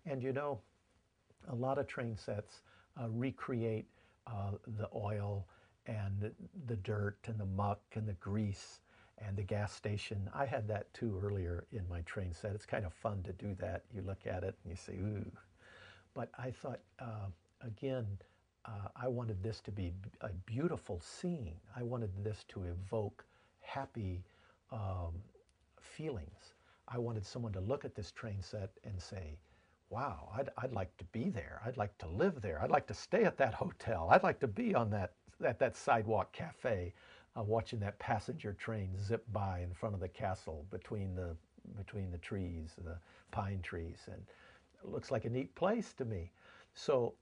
And you know, a lot of train sets recreate the oil and the dirt and the muck and the grease and the gas station. I had that too earlier in my train set. It's kind of fun to do that. You look at it and you say, ooh. But I thought, again, I wanted this to be a beautiful scene. I wanted this to evoke happy feelings. I wanted someone to look at this train set and say, wow, I'd like to be there. I'd like to live there. I'd like to stay at that hotel. I'd like to be on that sidewalk cafe watching that passenger train zip by in front of the castle between the trees, the pine trees. And it looks like a neat place to me. So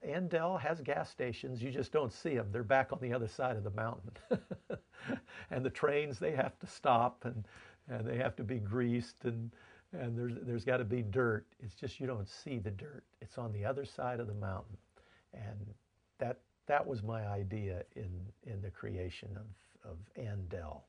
Andelle has gas stations. You just don't see them. They're back on the other side of the mountain. And the trains, they have to stop and they have to be greased and there's got to be dirt. It's just you don't see the dirt. It's on the other side of the mountain. And that was my idea in the creation of Andelle.